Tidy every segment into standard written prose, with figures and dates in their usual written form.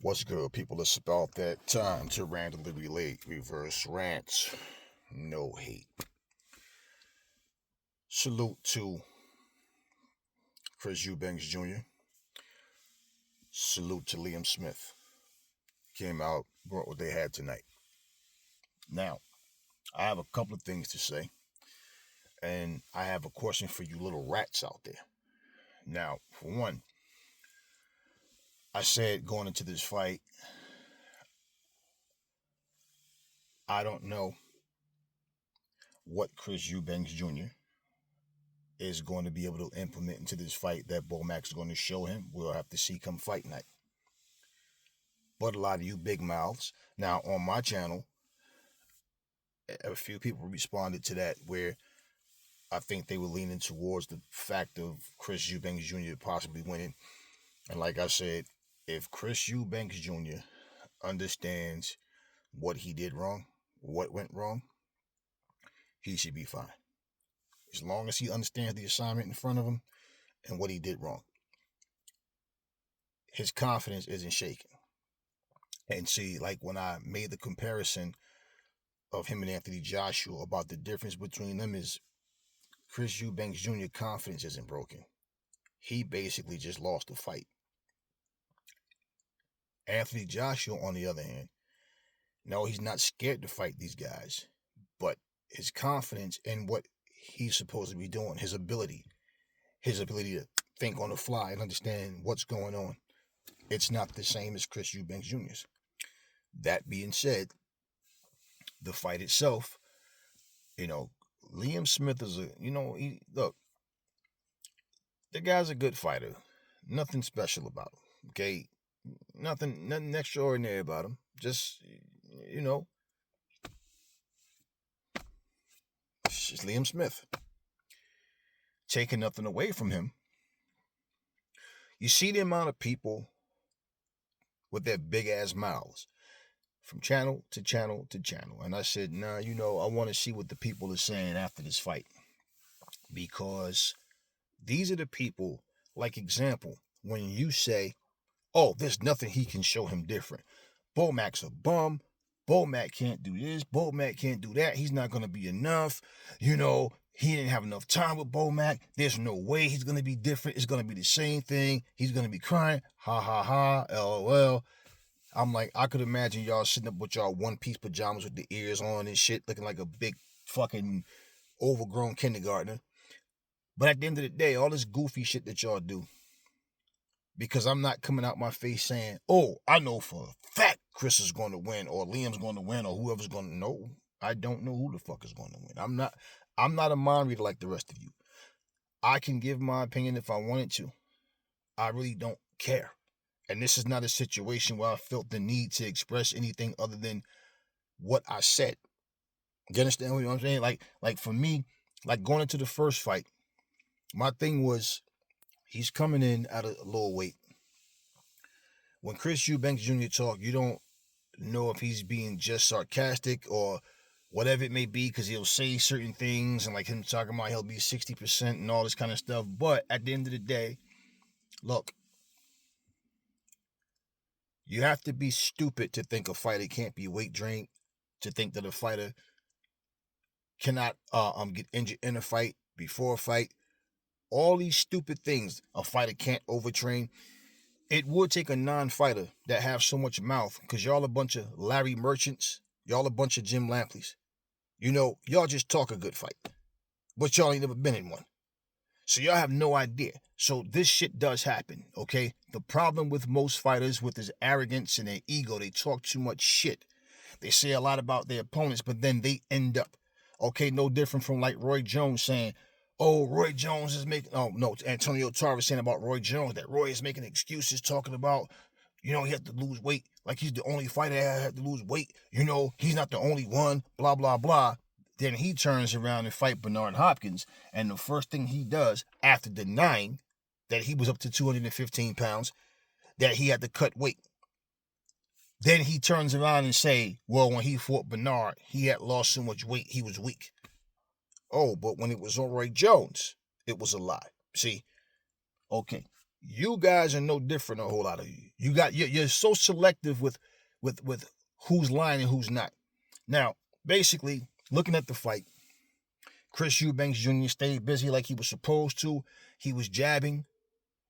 What's good, people? It's about that time to randomly relate, reverse rants, no hate. Salute to Chris Eubanks Jr. Salute to Liam Smith. Came out, brought what they had tonight. Now, I have a couple of things to say, and I have a question for you little rats out there. Now, for one, I said going into this fight, I don't know what Chris Eubanks Jr. is going to be able to implement into this fight that Bomax is going to show him. We'll have to see come fight night. But a lot of you big mouths. Now, on my channel, a few people responded to that where I think they were leaning towards the fact of Chris Eubanks Jr. possibly winning. And like I said, if Chris Eubanks Jr. understands what he did wrong, what went wrong, he should be fine. As long as he understands the assignment in front of him and what he did wrong. His confidence isn't shaken. And see, like when I made the comparison of him and Anthony Joshua about the difference between them is Chris Eubanks Jr. confidence isn't broken. He basically just lost the fight. Anthony Joshua, on the other hand, no, he's not scared to fight these guys, but his confidence in what he's supposed to be doing, his ability to think on the fly and understand what's going on, it's not the same as Chris Eubanks Jr.'s. That being said, the fight itself, Liam Smith is look, the guy's a good fighter. Nothing special about him, okay? Nothing extraordinary about him. Just, it's just Liam Smith. Taking nothing away from him. You see the amount of people with their big ass mouths from channel to channel to channel. And I said, nah, I want to see what the people are saying after this fight. Because these are the people, like example, when you say, oh, there's nothing he can show him different. Bomack's a bum. Bomack can't do this. Bomack can't do that. He's not going to be enough. He didn't have enough time with Bomack. There's no way he's going to be different. It's going to be the same thing. He's going to be crying. Ha, ha, ha. LOL. I'm like, I could imagine y'all sitting up with y'all one-piece pajamas with the ears on and shit, looking like a big fucking overgrown kindergartner. But at the end of the day, all this goofy shit that y'all do, because I'm not coming out my face saying, oh, I know for a fact Chris is going to win or Liam's going to win or whoever's going to know. I don't know who the fuck is going to win. I'm not a mind reader like the rest of you. I can give my opinion if I wanted to. I really don't care. And this is not a situation where I felt the need to express anything other than what I said. You understand what I'm saying? Like for me, like going into the first fight, my thing was he's coming in at a lower weight. When Chris Eubanks Jr. talk, you don't know if he's being just sarcastic or whatever it may be, because he'll say certain things and like him talking about he'll be 60% and all this kind of stuff. But at the end of the day, look, you have to be stupid to think a fighter can't be weight drained, to think that a fighter cannot get injured in a fight, before a fight. All these stupid things a fighter can't overtrain. It would take a non-fighter that have so much mouth, because y'all a bunch of Larry Merchants, y'all a bunch of Jim Lampleys. Y'all just talk a good fight, but y'all ain't never been in one. So y'all have no idea. So this shit does happen, okay? The problem with most fighters with his arrogance and their ego, they talk too much shit. They say a lot about their opponents, but then they end up, okay, no different from like Roy Jones saying, oh, Roy Jones is making, Antonio Tarver saying about Roy Jones, that Roy is making excuses talking about, he had to lose weight, like he's the only fighter that had to lose weight, he's not the only one, blah, blah, blah. Then he turns around and fight Bernard Hopkins, and the first thing he does, after denying that he was up to 215 pounds, that he had to cut weight, then he turns around and say, well, when he fought Bernard, he had lost so much weight, he was weak. Oh, but when it was on Roy Jones, it was a lie. See? Okay. You guys are no different, a whole lot of you. You're so selective with who's lying and who's not. Now, basically, looking at the fight, Chris Eubanks Jr. stayed busy like he was supposed to. He was jabbing.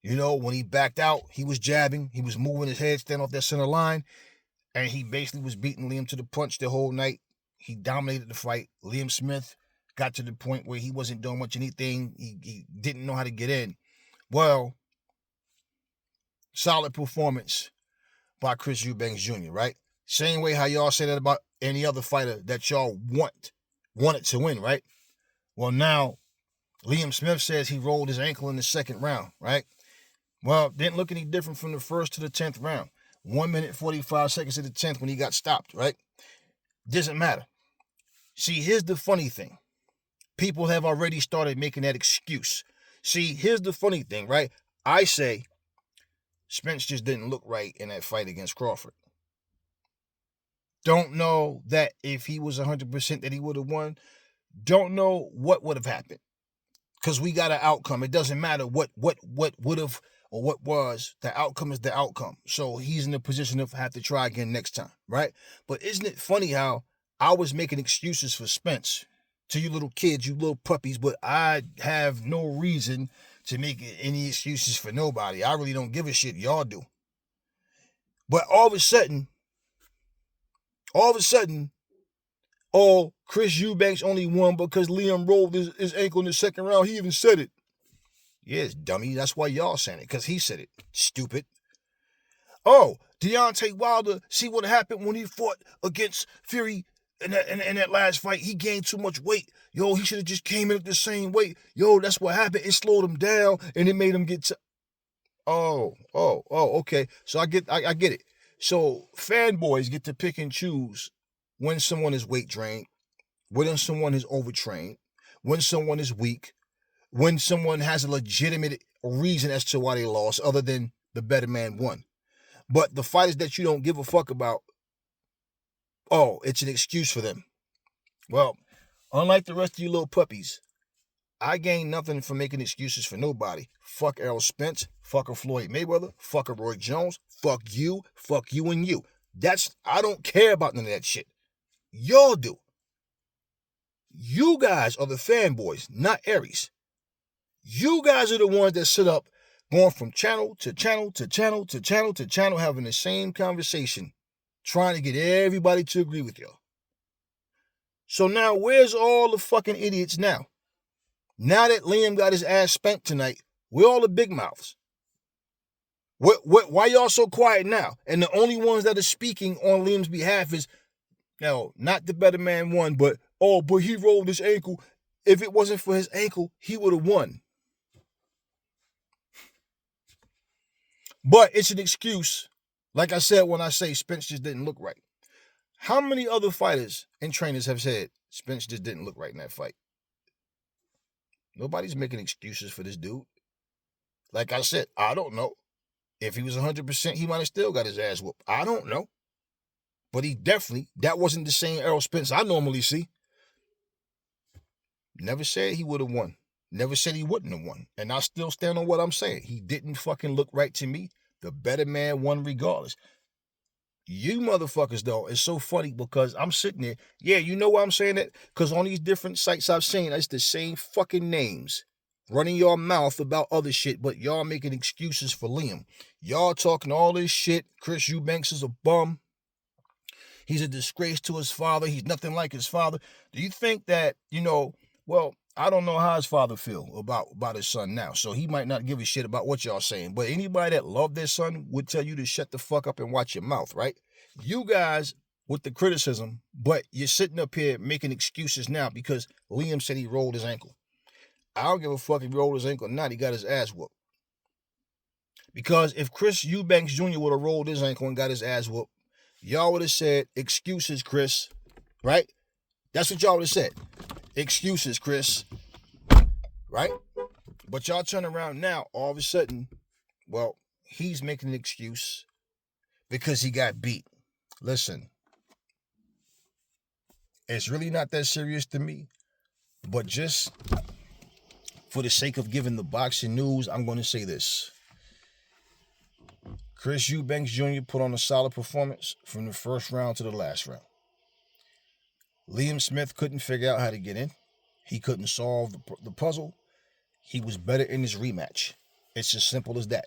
When he backed out, he was jabbing. He was moving his head, standing off that center line. And he basically was beating Liam to the punch the whole night. He dominated the fight. Liam Smith got to the point where he wasn't doing much anything. He didn't know how to get in. Well, solid performance by Chris Eubanks Jr., right? Same way how y'all say that about any other fighter that y'all wanted to win, right? Well, now Liam Smith says he rolled his ankle in the second round, right? Well, didn't look any different from the first to the 10th round. 1 minute, 45 seconds to the 10th when he got stopped, right? Doesn't matter. See, here's the funny thing. People have already started making that excuse. See, here's the funny thing, right? I say Spence just didn't look right in that fight against Crawford. Don't know that if he was 100% that he would have won. Don't know what would have happened. Because we got an outcome. It doesn't matter what would have or what was. The outcome is the outcome. So he's in a position to have to try again next time, right? But isn't it funny how I was making excuses for Spence to you little kids, you little puppies, but I have no reason to make any excuses for nobody. I really don't give a shit. Y'all do. But all of a sudden, Chris Eubanks only won because Liam rolled his ankle in the second round. He even said it. Yes, dummy. That's why y'all saying it, because he said it. Stupid. Oh, Deontay Wilder, see what happened when he fought against Fury in that last fight? He gained too much weight. Yo, he should have just came in at the same weight. Yo, that's what happened. It slowed him down, and it made him get okay. So I get it. So fanboys get to pick and choose when someone is weight drained, when someone is overtrained, when someone is weak, when someone has a legitimate reason as to why they lost other than the better man won. But the fighters that you don't give a fuck about, it's an excuse for them. Well, unlike the rest of you little puppies, I gain nothing from making excuses for nobody. Fuck Errol Spence, fuck a Floyd Mayweather, fuck a Roy Jones, fuck you and you. I don't care about none of that shit. Y'all do. You guys are the fanboys, not Aries. You guys are the ones that sit up going from channel to channel to channel to channel to channel, having the same conversation, trying to get everybody to agree with y'all. So now, where's all the fucking idiots now? Now that Liam got his ass spanked tonight, we're all the big mouths. Why y'all so quiet now? And the only ones that are speaking on Liam's behalf is, no, not the better man won, but he rolled his ankle. If it wasn't for his ankle, he would have won. But it's an excuse. Like I said, when I say Spence just didn't look right. How many other fighters and trainers have said Spence just didn't look right in that fight? Nobody's making excuses for this dude. Like I said, I don't know. If he was 100%, he might have still got his ass whooped. I don't know. But that wasn't the same Errol Spence I normally see. Never said he would have won. Never said he wouldn't have won. And I still stand on what I'm saying. He didn't fucking look right to me. The better man won regardless. You motherfuckers, though, it's so funny because I'm sitting there. Yeah, you know why I'm saying that? Because on these different sites I've seen, it's the same fucking names running your mouth about other shit, but y'all making excuses for Liam. Y'all talking all this shit. Chris Eubanks is a bum. He's a disgrace to his father. He's nothing like his father. Do you think that, well, I don't know how his father feel about his son now, so he might not give a shit about what y'all saying. But anybody that loved their son would tell you to shut the fuck up and watch your mouth, right? You guys with the criticism, but you're sitting up here making excuses now because Liam said he rolled his ankle. I don't give a fuck if he rolled his ankle or not. He got his ass whooped. Because if Chris Eubanks Jr. would have rolled his ankle and got his ass whooped, y'all would have said, excuses, Chris, right? That's what y'all would have said. Excuses, Chris, right? But y'all turn around now, all of a sudden, well, he's making an excuse because he got beat. Listen, it's really not that serious to me, but just for the sake of giving the boxing news, I'm going to say this. Chris Eubanks Jr. put on a solid performance from the first round to the last round. Liam Smith couldn't figure out how to get in. He couldn't solve the puzzle. He was better in his rematch. It's as simple as that.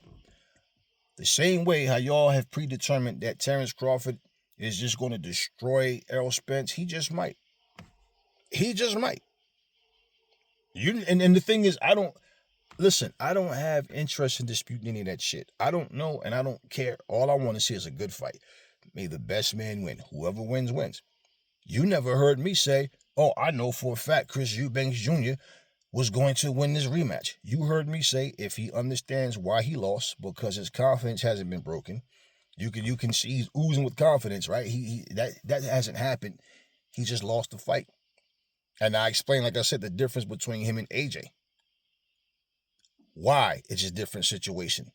The same way how y'all have predetermined that Terrence Crawford is just going to destroy Errol Spence, he just might. He just might. And the thing is, I don't have interest in disputing any of that shit. I don't know and I don't care. All I want to see is a good fight. May the best man win. Whoever wins, wins. You never heard me say, oh, I know for a fact Chris Eubanks Jr. was going to win this rematch. You heard me say if he understands why he lost, because his confidence hasn't been broken. You can see he's oozing with confidence, right? That hasn't happened. He just lost the fight. And I explained, like I said, the difference between him and AJ. Why it's a different situation.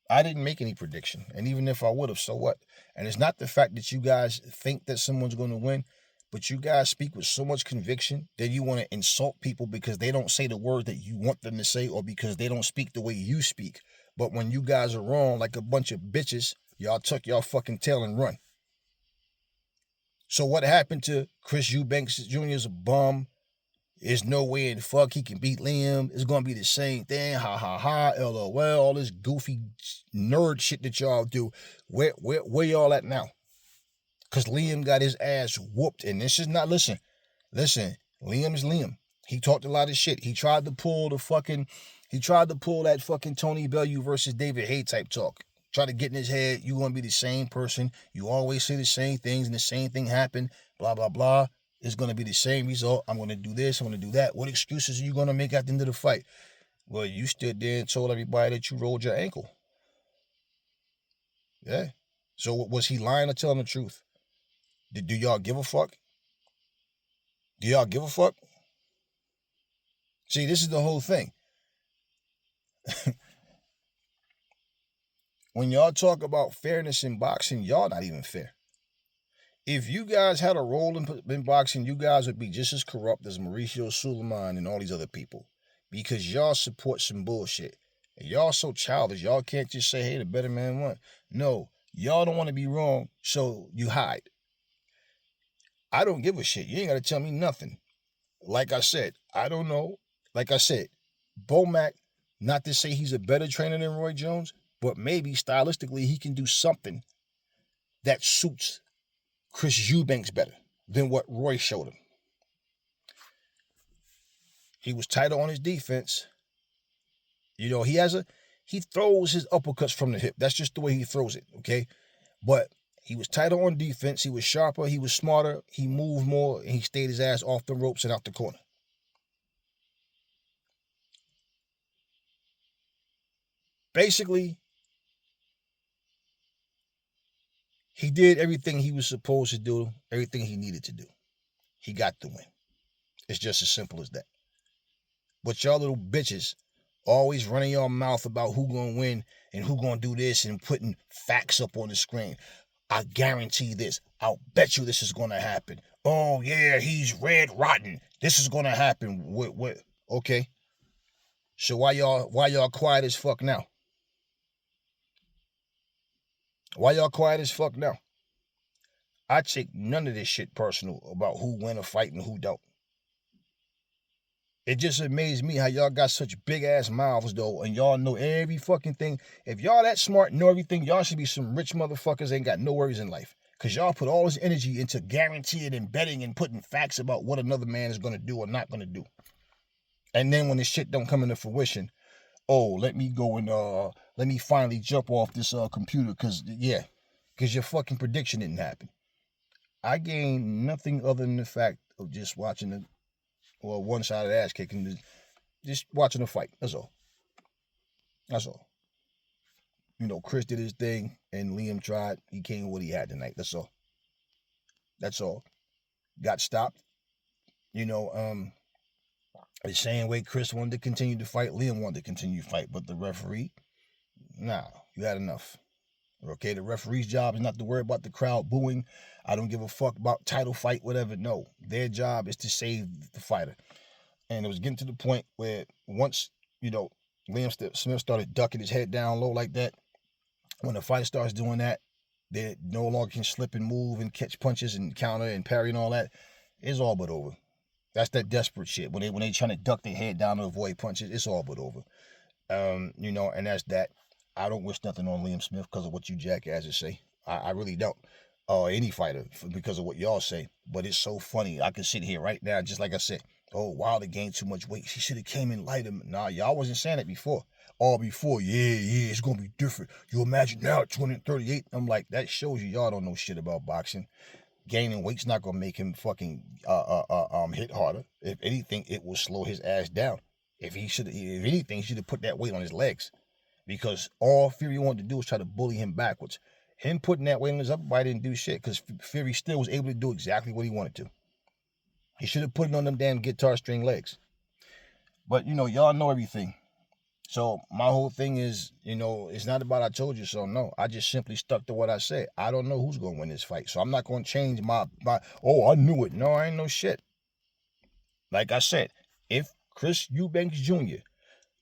I didn't make any prediction. And even if I would have, so what? And it's not the fact that you guys think that someone's going to win, but you guys speak with so much conviction that you want to insult people because they don't say the words that you want them to say or because they don't speak the way you speak. But when you guys are wrong, like a bunch of bitches, y'all tuck y'all fucking tail and run. So what happened to Chris Eubanks Jr. is a bum. There's no way in the fuck he can beat Liam. It's going to be the same thing. Ha, ha, ha, LOL. All this goofy nerd shit that y'all do. Where y'all at now? Because Liam got his ass whooped. And this is not, listen, Liam is Liam. He talked a lot of shit. He tried to pull that fucking Tony Bellew versus David Haye type talk. Try to get in his head, you're going to be the same person. You always say the same things and the same thing happened. Blah, blah, blah. It's going to be the same result. I'm going to do this. I'm going to do that. What excuses are you going to make at the end of the fight? Well, you stood there and told everybody that you rolled your ankle. Yeah. So was he lying or telling the truth? Do y'all give a fuck? Do y'all give a fuck? See, this is the whole thing. When y'all talk about fairness in boxing, y'all not even fair. If you guys had a role in boxing, you guys would be just as corrupt as Mauricio Suleiman and all these other people. Because y'all support some bullshit. And y'all so childish, y'all can't just say, hey, the better man won. No, y'all don't want to be wrong, so you hide. I don't give a shit. You ain't got to tell me nothing. Like I said, I don't know. Like I said, Bomac, not to say he's a better trainer than Roy Jones, but maybe stylistically he can do something that suits Chris Eubanks better than what Roy showed him. He was tighter on his defense. You know, he throws his uppercuts from the hip. That's just the way he throws it, okay? But he was tighter on defense. He was sharper. He was smarter. He moved more, and he stayed his ass off the ropes and out the corner. Basically, he did everything he was supposed to do, everything he needed to do. He got the win. It's just as simple as that. But y'all little bitches always running your mouth about who gonna win and who gonna do this and putting facts up on the screen. I guarantee this. I'll bet you this is gonna happen. Oh yeah, he's red rotten. This is gonna happen. What? Okay. So why y'all quiet as fuck now? Why y'all quiet as fuck now? I take none of this shit personal about who win a fight and who don't. It just amazed me how y'all got such big ass mouths though, and y'all know every fucking thing. If y'all that smart and know everything, y'all should be some rich motherfuckers ain't got no worries in life. Cause y'all put all this energy into guaranteeing and betting and putting facts about what another man is gonna do or not gonna do. And then when this shit don't come into fruition, oh, let me go and let me finally jump off this computer cause your fucking prediction didn't happen. I gained nothing other than the fact of just watching one side of the ass kicking, just watching the fight. That's all. That's all. You know, Chris did his thing and Liam tried. He came with what he had tonight. That's all. That's all. Got stopped. You know, the same way Chris wanted to continue to fight, Liam wanted to continue to fight, but the referee, nah, you had enough. Okay, the referee's job is not to worry about the crowd booing. I don't give a fuck about title fight, whatever. No, their job is to save the fighter. And it was getting to the point where once, you know, Liam Smith started ducking his head down low like that. When the fight starts doing that, they no longer can slip and move and catch punches and counter and parry and all that. It's all but over. That's that desperate shit. When they trying to duck their head down to avoid punches, it's all but over. And that's that. I don't wish nothing on Liam Smith because of what you jackasses say. I really don't. Or any fighter because of what y'all say. But it's so funny. I can sit here right now, just like I said, oh, Wilder gained too much weight. She should have came in lighter. Nah, y'all wasn't saying it before. All before, yeah, it's gonna be different. You imagine now at 238. I'm like, that shows y'all don't know shit about boxing. Gaining weight's not gonna make him fucking hit harder. If anything, it will slow his ass down. If anything, he should have put that weight on his legs, because all Fury wanted to do was try to bully him backwards. Him putting that weight on his upper body didn't do shit, because Fury still was able to do exactly what he wanted to. He should have put it on them damn guitar string legs. But y'all know everything. So my whole thing is, it's not about I told you so. No, I just simply stuck to what I said. I don't know who's gonna win this fight, so I'm not gonna change my oh, I knew it. No, I ain't no shit. Like I said, if Chris Eubanks Jr.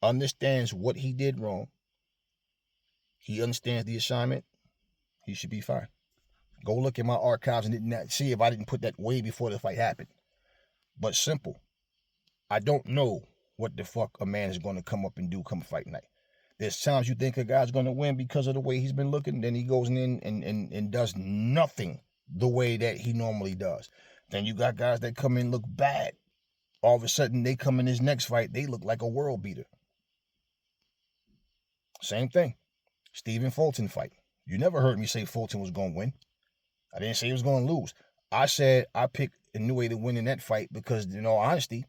understands what he did wrong, he understands the assignment, he should be fine. Go look at my archives and see if I didn't put that way before the fight happened. But simple. I don't know what the fuck a man is going to come up and do come fight night. There's times you think a guy's going to win because of the way he's been looking, then he goes in and does nothing the way that he normally does. Then you got guys that come in look bad. All of a sudden, they come in his next fight, they look like a world beater. Same thing. Stephen Fulton fight. You never heard me say Fulton was going to win. I didn't say he was going to lose. I said I picked Inoue to win in that fight because, in all honesty,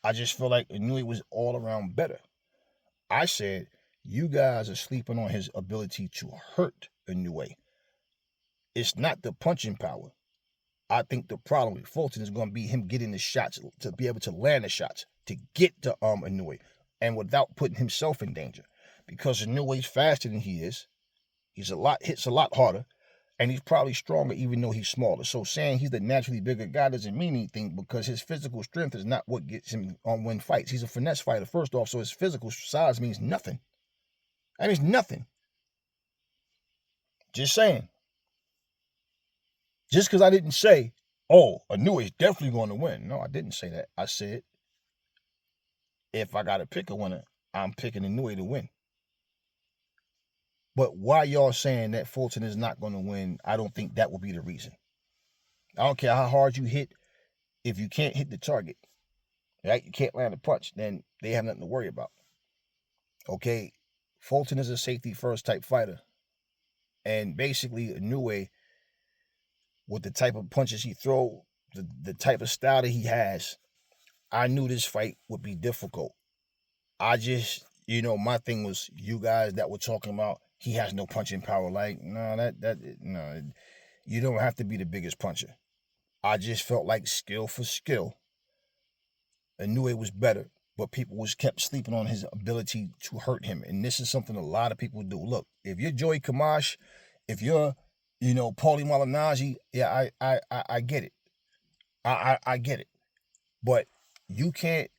I just feel like Inoue was all around better. I said, you guys are sleeping on his ability to hurt Inoue. It's not the punching power. I think the problem with Fulton is going to be him getting the shots, to be able to land the shots, to get to Inoue, and without putting himself in danger. Because Inoue's faster than he is. Hits a lot harder, and he's probably stronger even though he's smaller. So saying he's the naturally bigger guy doesn't mean anything, because his physical strength is not what gets him on win fights. He's a finesse fighter, first off, so his physical size means nothing. That means nothing. Just saying. Just because I didn't say, oh, Inoue's definitely going to win. No, I didn't say that. I said, if I got to pick a winner, I'm picking Inoue to win. But why y'all saying that Fulton is not going to win, I don't think that will be the reason. I don't care how hard you hit. If you can't hit the target, right? You can't land a punch, then they have nothing to worry about. Okay? Fulton is a safety first type fighter. And basically, Inoue, with the type of punches he throws, the type of style that he has, I knew this fight would be difficult. I just, my thing was, you guys that were talking about he has no punching power. Like, no, no, you don't have to be the biggest puncher. I just felt like skill for skill, Inoue was better, but people was kept sleeping on his ability to hurt him. And this is something a lot of people do. Look, if you're Joey Camacho, if you're, Paulie Malignaggi, yeah, I get it. I get it. But you can't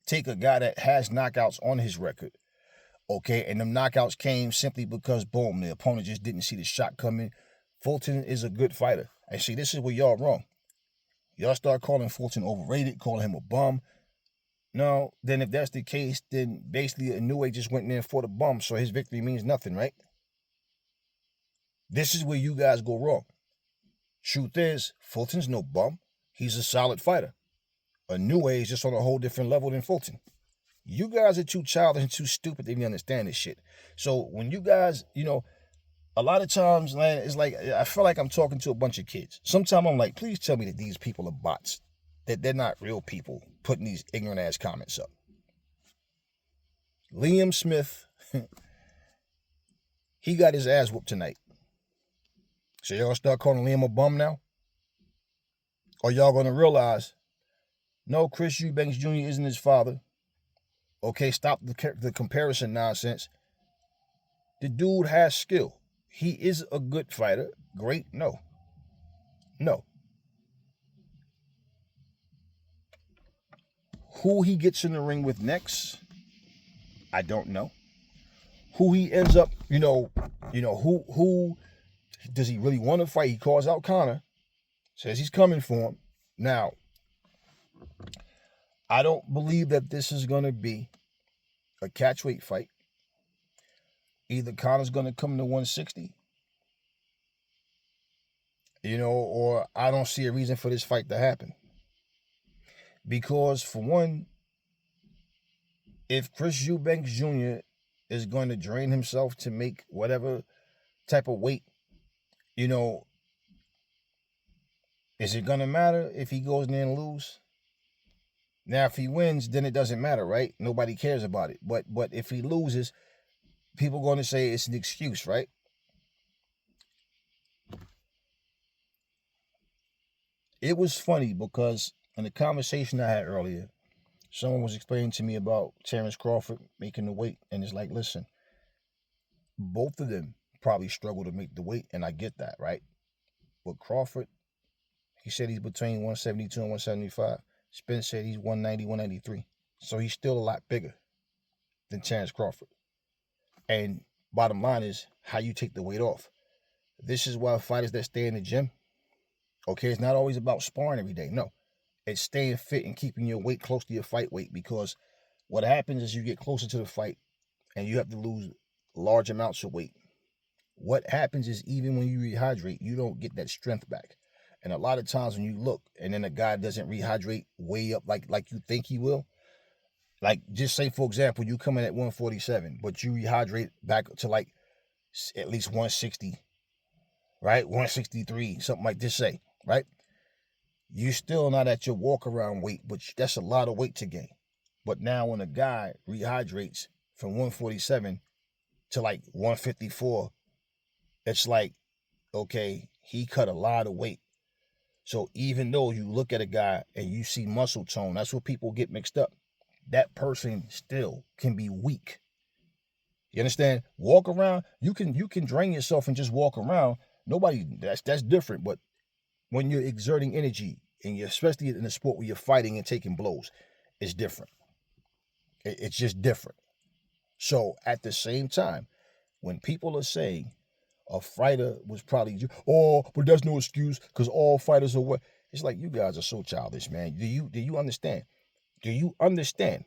take a guy that has knockouts on his record, okay, and them knockouts came simply because, boom, the opponent just didn't see the shot coming. Fulton is a good fighter. And see, this is where y'all wrong. Y'all start calling Fulton overrated, calling him a bum. No, then if that's the case, then basically Inoue just went in there for the bum, so his victory means nothing, right? This is where you guys go wrong. Truth is, Fulton's no bum. He's a solid fighter. Inoue is just on a whole different level than Fulton. You guys are too childish and too stupid to even understand this shit. So when you guys, a lot of times, man, it's like, I feel like I'm talking to a bunch of kids. Sometimes I'm like, please tell me that these people are bots, that they're not real people putting these ignorant ass comments up. Liam Smith, he got his ass whooped tonight. So y'all start calling Liam a bum now? Or y'all gonna realize, no, Chris Eubanks Jr. isn't his father. Okay, stop the comparison nonsense. The dude has skill. He is a good fighter. Great? No. Who he gets in the ring with next, I don't know. Who he ends up, who does he really want to fight? He calls out Connor, says he's coming for him. Now, I don't believe that this is going to be a catchweight fight. Either Connor's going to come to 160, or I don't see a reason for this fight to happen. Because, for one, if Chris Eubanks Jr. is going to drain himself to make whatever type of weight, is it going to matter if he goes in there and loses? Now, if he wins, then it doesn't matter, right? Nobody cares about it. But if he loses, people are going to say it's an excuse, right? It was funny because in the conversation I had earlier, someone was explaining to me about Terrence Crawford making the weight, and it's like, listen, both of them probably struggle to make the weight, and I get that, right? But Crawford, he said he's between 172 and 175. Spence said he's 190, 193. So he's still a lot bigger than Terrence Crawford. And bottom line is how you take the weight off. This is why fighters that stay in the gym, okay, it's not always about sparring every day. No, it's staying fit and keeping your weight close to your fight weight, because what happens is you get closer to the fight and you have to lose large amounts of weight. What happens is even when you rehydrate, you don't get that strength back. And a lot of times when you look and then a guy doesn't rehydrate way up like you think he will, like just say, for example, you come in at 147, but you rehydrate back to like at least 160, right? 163, something like this, say, right? You're still not at your walk-around weight, but that's a lot of weight to gain. But now when a guy rehydrates from 147 to like 154, it's like, okay, he cut a lot of weight. So even though you look at a guy and you see muscle tone, that's what people get mixed up. That person still can be weak. You understand? Walk around, you can drain yourself and just walk around. Nobody, that's different. But when you're exerting energy, and you're, especially in a sport where you're fighting and taking blows, it's different. It's just different. So at the same time, when people are saying a fighter was probably, but that's no excuse because all fighters are what? It's like, you guys are so childish, man. Do you understand? Do you understand?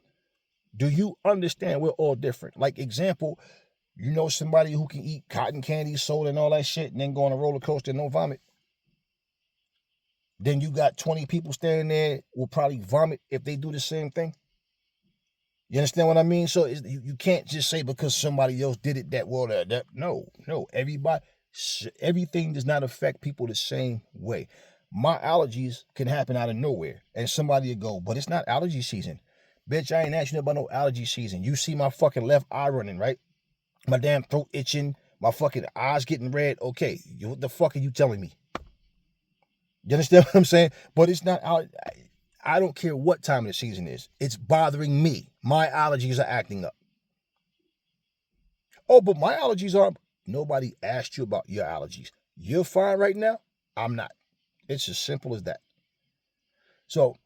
Do you understand we're all different? Like, example, somebody who can eat cotton candy, soda, and all that shit, and then go on a roller coaster and no vomit? Then you got 20 people standing there will probably vomit if they do the same thing. You understand what I mean? So you can't just say because somebody else did it that well. No. Everything does not affect people the same way. My allergies can happen out of nowhere, and somebody will go, but it's not allergy season. Bitch, I ain't asking you about no allergy season. You see my fucking left eye running, right? My damn throat itching, my fucking eyes getting red. Okay, what the fuck are you telling me? You understand what I'm saying? But it's not out. I don't care what time of the season is. It's bothering me. My allergies are acting up. Oh, but my allergies are... Nobody asked you about your allergies. You're fine right now. I'm not. It's as simple as that. So,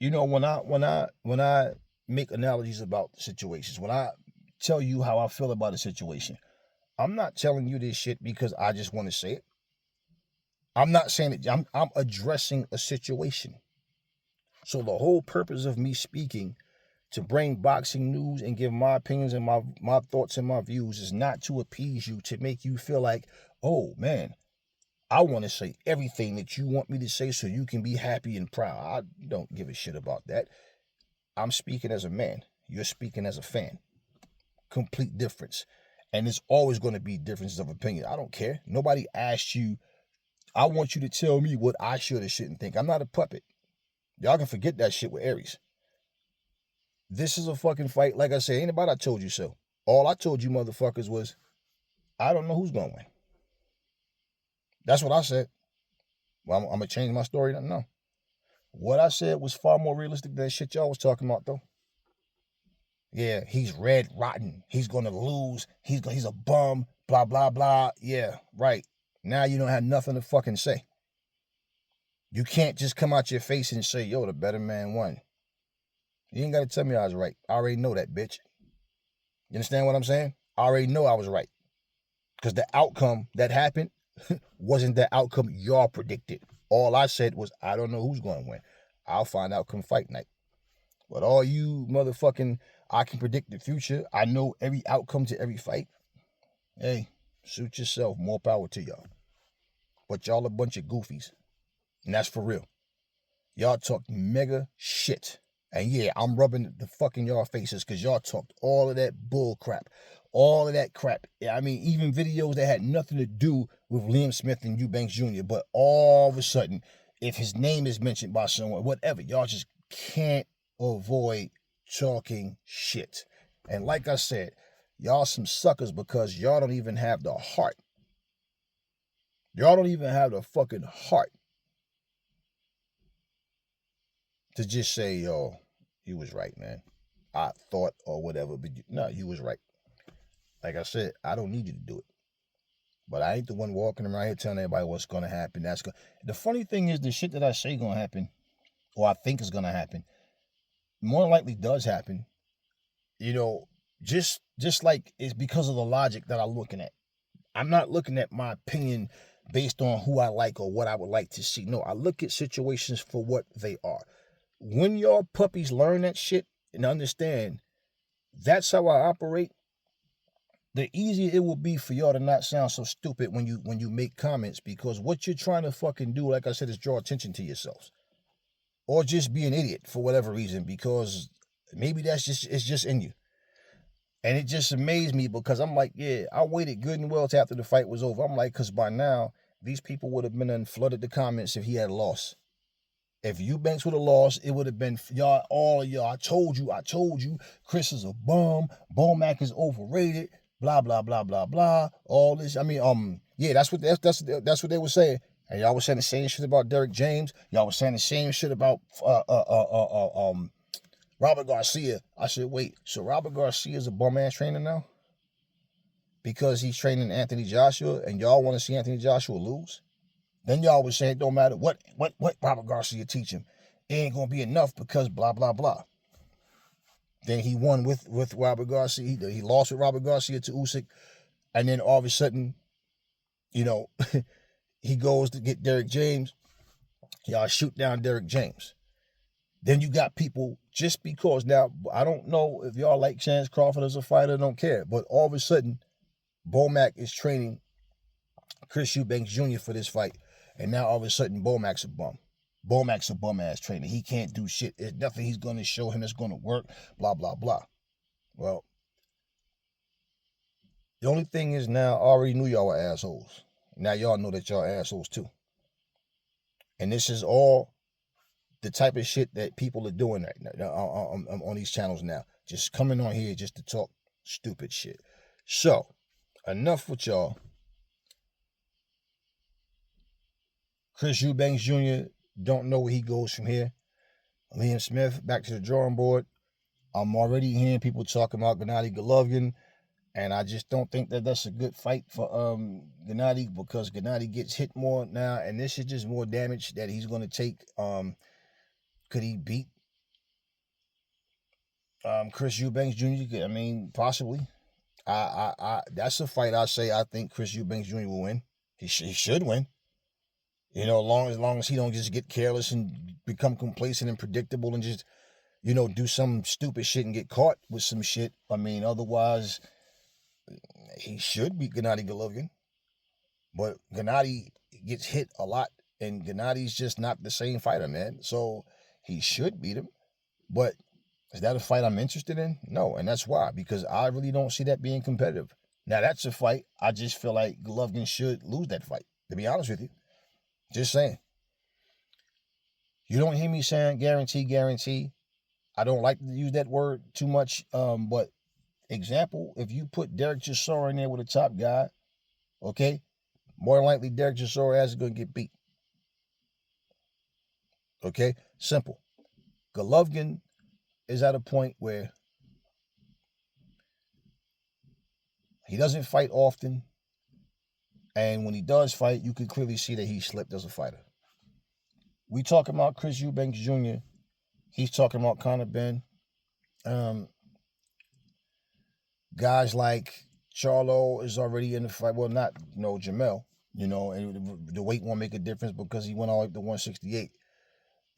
when I make analogies about situations, when I tell you how I feel about a situation, I'm not telling you this shit because I just want to say it. I'm not saying it. I'm addressing a situation. So the whole purpose of me speaking to bring boxing news and give my opinions and my thoughts and my views is not to appease you, to make you feel like, oh man, I want to say everything that you want me to say so you can be happy and proud. I don't give a shit about that. I'm speaking as a man. You're speaking as a fan. Complete difference. And there's always going to be differences of opinion. I don't care. Nobody asked you. I want you to tell me what I should or shouldn't think. I'm not a puppet. Y'all can forget that shit with Aries. This is a fucking fight. Like I said, ain't about I told you so. All I told you motherfuckers was, I don't know who's going to win. That's what I said. Well, I'm going to change my story. No. What I said was far more realistic than that shit y'all was talking about, though. Yeah, he's red rotten. He's going to lose. He's a bum. Blah, blah, blah. Yeah, right. Now you don't have nothing to fucking say. You can't just come out your face and say, yo, the better man won. You ain't got to tell me I was right. I already know that, bitch. You understand what I'm saying? I already know I was right. Because the outcome that happened wasn't the outcome y'all predicted. All I said was, I don't know who's going to win. I'll find out come fight night. But all you motherfucking, I can predict the future. I know every outcome to every fight. Hey, suit yourself. More power to y'all. But y'all a bunch of goofies. And that's for real. Y'all talk mega shit. And yeah, I'm rubbing the fucking y'all faces because y'all talked all of that bull crap. All of that crap. I mean, even videos that had nothing to do with Liam Smith and Eubanks Jr. But all of a sudden, if his name is mentioned by someone, whatever, y'all just can't avoid talking shit. And like I said, y'all some suckers because y'all don't even have the heart. Y'all don't even have the fucking heart to just say, yo, you was right, man. I thought or whatever, but no, you was right. Like I said, I don't need you to do it. But I ain't the one walking around here telling everybody what's going to happen. The funny thing is the shit that I say going to happen, or I think is going to happen, more than likely does happen. You know, just like it's because of the logic that I'm looking at. I'm not looking at my opinion based on who I like or what I would like to see. No, I look at situations for what they are. When your puppies learn that shit and understand that's how I operate, the easier it will be for y'all to not sound so stupid when you make comments, because what you're trying to fucking do, like I said, is draw attention to yourselves. Or just be an idiot for whatever reason, because maybe it's just in you. And it just amazed me because I'm like, yeah, I waited good and well till after the fight was over. I'm like, because by now, these people would have been flooded the comments if he had lost. If Eubanks would have lost, it would have been y'all, all of y'all. I told you, Chris is a bum. Bomac is overrated. Blah blah blah blah blah. All this. I mean, yeah, that's what they were saying. And y'all was saying the same shit about Derek James. Y'all was saying the same shit about Robert Garcia. I said, wait, so Robert Garcia is a bum ass trainer now? Because he's training Anthony Joshua, and y'all want to see Anthony Joshua lose? Then y'all was saying it don't matter what Robert Garcia teach him. It ain't gonna be enough because blah blah blah. Then he won with Robert Garcia. He lost with Robert Garcia to Usyk, and then all of a sudden, you know, he goes to get Derek James. Y'all shoot down Derek James. Then you got people just because now I don't know if y'all like Chance Crawford as a fighter. Don't care, but all of a sudden, Bomac is training Chris Eubanks Jr. for this fight. And now all of a sudden, Bomac's a bum. Bomac's a bum-ass trainer. He can't do shit. There's nothing he's going to show him that's going to work, blah, blah, blah. Well, the only thing is now I already knew y'all were assholes. Now y'all know that y'all are assholes too. And this is all the type of shit that people are doing right now on these channels now. Just coming on here just to talk stupid shit. So, enough with y'all. Chris Eubanks Jr. don't know where he goes from here. Liam Smith, back to the drawing board. I'm already hearing people talking about Gennady Golovkin, and I just don't think that that's a good fight for Gennady, because Gennady gets hit more now, and this is just more damage that he's going to take. Could he beat Chris Eubanks Jr.? I mean, possibly. That's a fight I say I think Chris Eubanks Jr. will win. He should win. You know, as long as he don't just get careless and become complacent and predictable and just, you know, do some stupid shit and get caught with some shit. I mean, otherwise, he should beat Gennady Golovkin. But Gennady gets hit a lot, and Gennady's just not the same fighter, man. So he should beat him. But is that a fight I'm interested in? No, and that's why, because I really don't see that being competitive. Now, that's a fight I just feel like Golovkin should lose that fight, to be honest with you. Just saying. You don't hear me saying guarantee. I don't like to use that word too much. But example, if you put Derek Chisora in there with a top guy, okay, more than likely Derek Chisora is going to get beat. Okay, simple. Golovkin is at a point where he doesn't fight often, and when he does fight, you can clearly see that he slipped as a fighter. We talking about Chris Eubanks Jr. He's talking about Connor Benn. Guys like Charlo is already in the fight. Well, not Jamel. And the weight won't make a difference because he went all the way up to 168.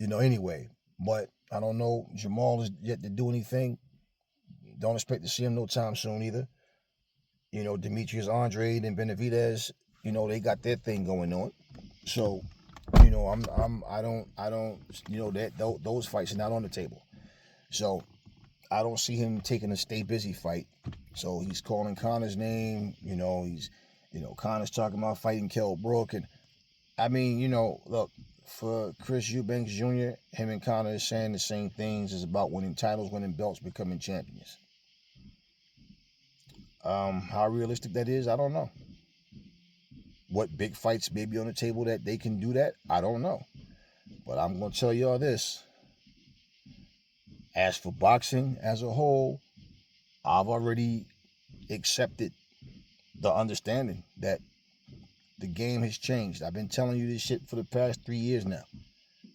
Anyway. But I don't know. Jamal is yet to do anything. Don't expect to see him no time soon either. Demetrius Andrade and Benavidez, they got their thing going on. So, I don't, those fights are not on the table. So, I don't see him taking a stay busy fight. So he's calling Connor's name. Connor's talking about fighting Kell Brook, and look, for Chris Eubanks Jr., him and Connor is saying the same things. It's about winning titles, winning belts, becoming champions. How realistic that is, I don't know. What big fights may be on the table that they can do that, I don't know. But I'm going to tell y'all this. As for boxing as a whole, I've already accepted the understanding that the game has changed. I've been telling you this shit for the past 3 years now.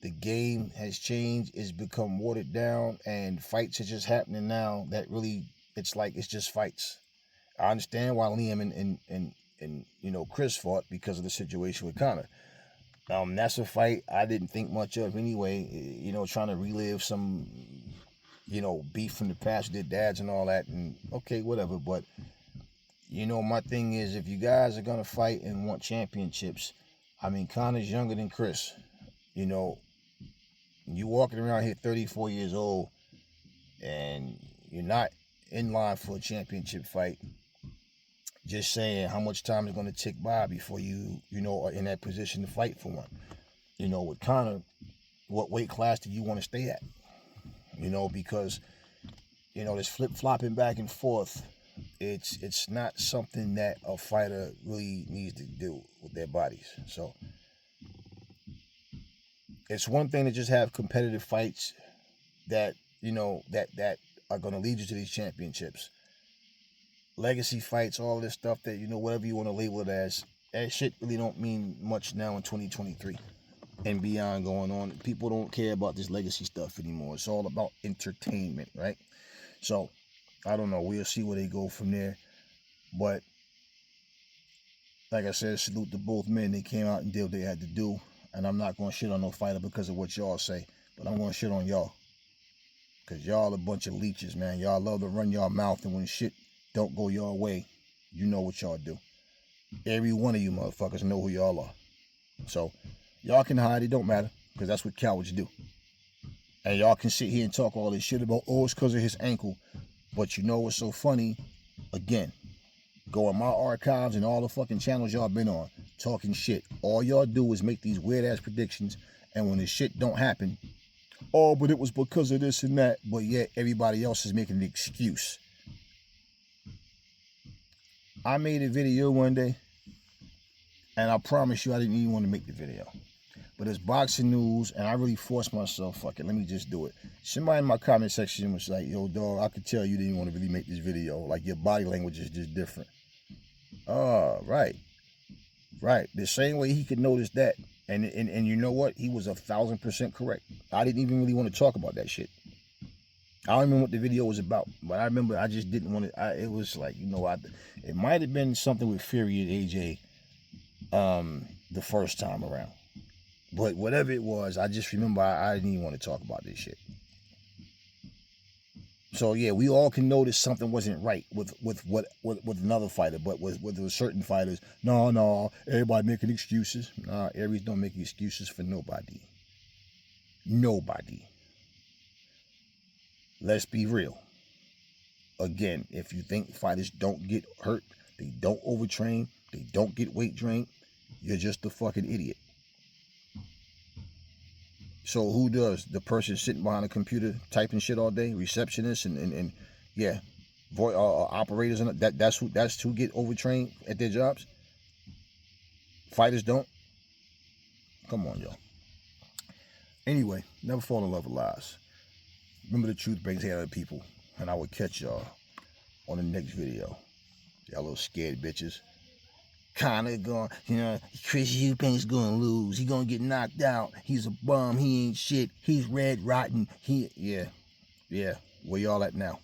The game has changed. It's become watered down, and fights are just happening now that really, it's just fights. I understand why Liam and Chris fought because of the situation with Connor. That's a fight I didn't think much of anyway. Trying to relive some, beef from the past with their dads and all that, and okay, whatever. But my thing is, if you guys are gonna fight and want championships, Connor's younger than Chris. You walking around here 34 years old, and you're not in line for a championship fight. Just saying how much time is going to tick by before you are in that position to fight for one. With Connor, what weight class do you want to stay at? Because, this flip-flopping back and forth, it's not something that a fighter really needs to do with their bodies. So, it's one thing to just have competitive fights that, that are going to lead you to these championships. Legacy fights, all this stuff that, whatever you want to label it as, that shit really don't mean much now in 2023 and beyond going on. People don't care about this legacy stuff anymore. It's all about entertainment, right? So, I don't know. We'll see where they go from there. But, like I said, salute to both men. They came out and did what they had to do. And I'm not going to shit on no fighter because of what y'all say. But I'm going to shit on y'all. Because y'all a bunch of leeches, man. Y'all love to run y'all mouth, and when shit don't go your way, you know what y'all do. Every one of you motherfuckers know who y'all are. So, y'all can hide, it don't matter, because that's what cowards do. And y'all can sit here and talk all this shit about, it's because of his ankle. But you know what's so funny? Again, go on my archives and all the fucking channels y'all been on, talking shit. All y'all do is make these weird-ass predictions, and when the shit don't happen, but it was because of this and that, but yet everybody else is making an excuse. I made a video one day, and I promise you I didn't even want to make the video. But it's boxing news, and I really forced myself, fuck it, let me just do it. Somebody in my comment section was like, yo, dog, I could tell you didn't want to really make this video. Like, your body language is just different. Right. The same way he could notice that. And you know what? He was 1,000% correct. I didn't even really want to talk about that shit. I don't remember what the video was about, but I remember I just didn't want to. It was like, it might have been something with Fury and AJ the first time around. But whatever it was, I just remember I didn't even want to talk about this shit. So yeah, we all can notice something wasn't right with another fighter, but with certain fighters, no, everybody making excuses. Nah, Aries don't make excuses for nobody. Nobody. Let's be real. Again, if you think fighters don't get hurt, they don't overtrain, they don't get weight drained, you're just a fucking idiot. So who does? The person sitting behind a computer typing shit all day, receptionists and operators, and that's who get overtrained at their jobs. Fighters don't. Come on, y'all. Anyway, never fall in love with lies. Remember, the truth brings hate out of people, and I will catch y'all on the next video. Y'all little scared bitches. Connor going, Chris Eubanks gonna lose. He gonna get knocked out. He's a bum. He ain't shit. He's red rotten. Yeah. Where y'all at now?